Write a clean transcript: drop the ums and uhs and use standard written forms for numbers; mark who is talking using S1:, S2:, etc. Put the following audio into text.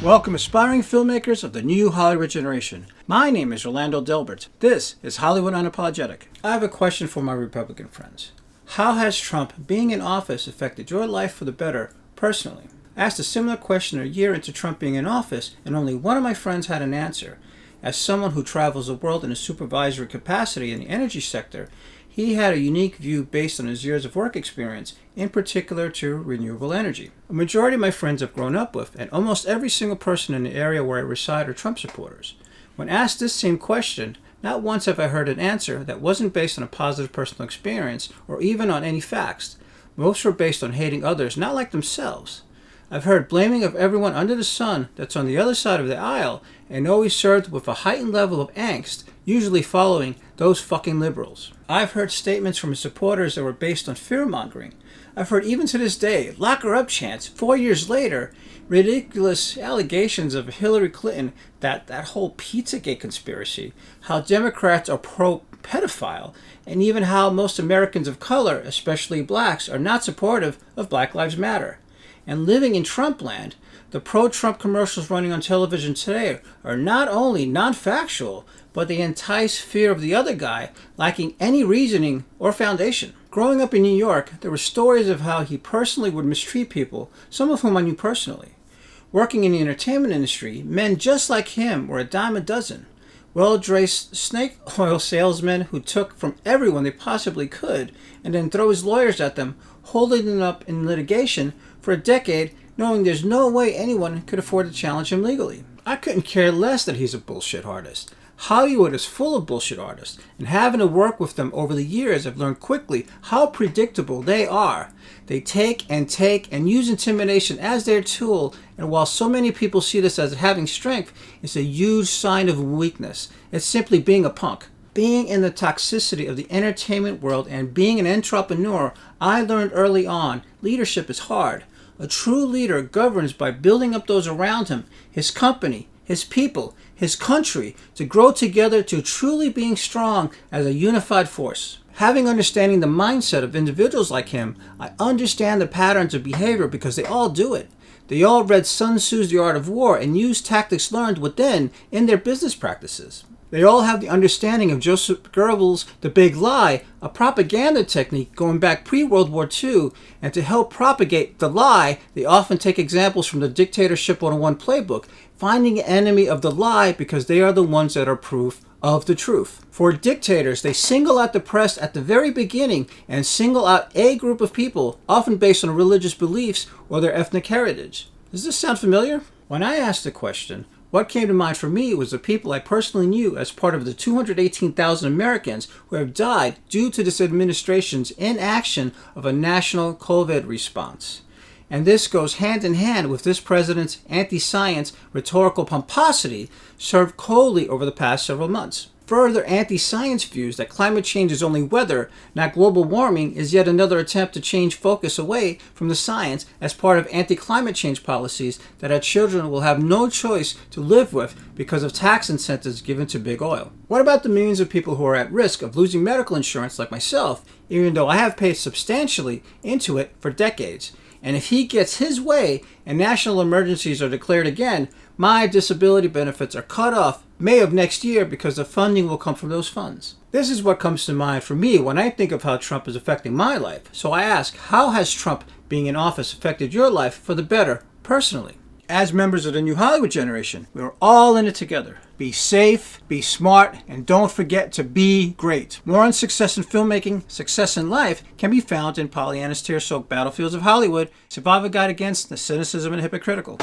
S1: Welcome, aspiring filmmakers of the new Hollywood generation. My name is Orlando Delbert. This is Hollywood Unapologetic. I have a question for my Republican friends. How has Trump being in office affected your life for the better personally? I asked a similar question a year into Trump being in office, and only one of my friends had an answer. As someone who travels the world in a supervisory capacity in the energy sector, he had a unique view based on his years of work experience, in particular to renewable energy. A majority of my friends I've grown up with, and almost every single person in the area where I reside are Trump supporters. When asked this same question, not once have I heard an answer that wasn't based on a positive personal experience or even on any facts. Most were based on hating others, not like themselves. I've heard blaming of everyone under the sun that's on the other side of the aisle, and always served with a heightened level of angst, usually following those fucking liberals. I've heard statements from his supporters that were based on fear-mongering. I've heard even to this day, lock her up chants, 4 years later, ridiculous allegations of Hillary Clinton, that whole Pizzagate conspiracy, how Democrats are pro-pedophile, and even how most Americans of color, especially blacks, are not supportive of Black Lives Matter. And living in Trump land, the pro-Trump commercials running on television today are not only non-factual, but they entice fear of the other guy, lacking any reasoning or foundation. Growing up in New York, there were stories of how he personally would mistreat people, some of whom I knew personally. Working in the entertainment industry, men just like him were a dime a dozen. Well-dressed snake oil salesmen who took from everyone they possibly could and then throw his lawyers at them, holding them up in litigation for a decade, knowing there's no way anyone could afford to challenge him legally. I couldn't care less that he's a bullshit artist. Hollywood is full of bullshit artists, and having to work with them over the years, I've learned quickly how predictable they are. They take and use intimidation as their tool, and while so many people see this as having strength, it's a huge sign of weakness. It's simply being a punk. Being in the toxicity of the entertainment world and being an entrepreneur, I learned early on, leadership is hard. A true leader governs by building up those around him, his company, his people, his country, to grow together to truly being strong as a unified force. Having understanding the mindset of individuals like him, I understand the patterns of behavior because they all do it. They all read Sun Tzu's The Art of War and used tactics learned within in their business practices. They all have the understanding of Joseph Goebbels' The Big Lie, a propaganda technique going back pre-World War II, and to help propagate the lie, they often take examples from the Dictatorship 101 playbook, finding an enemy of the lie because they are the ones that are proof of the truth. For dictators, they single out the press at the very beginning and single out a group of people, often based on religious beliefs or their ethnic heritage. Does this sound familiar? When I asked the question, what came to mind for me was the people I personally knew as part of the 218,000 Americans who have died due to this administration's inaction of a national COVID response. And this goes hand in hand with this president's anti-science rhetorical pomposity served coldly over the past several months. Further anti-science views that climate change is only weather, not global warming, is yet another attempt to change focus away from the science as part of anti-climate change policies that our children will have no choice to live with because of tax incentives given to big oil. What about the millions of people who are at risk of losing medical insurance like myself, even though I have paid substantially into it for decades? And if he gets his way and national emergencies are declared again, my disability benefits are cut off May of next year because the funding will come from those funds. This is what comes to mind for me when I think of how Trump is affecting my life. So I ask, how has Trump being in office affected your life for the better personally? As members of the new Hollywood generation, we're all in it together. Be safe, be smart, and don't forget to be great. More on success in filmmaking, success in life can be found in Pollyanna's tear-soaked Battlefields of Hollywood, Survival Guide Against the Cynicism and Hypocritical.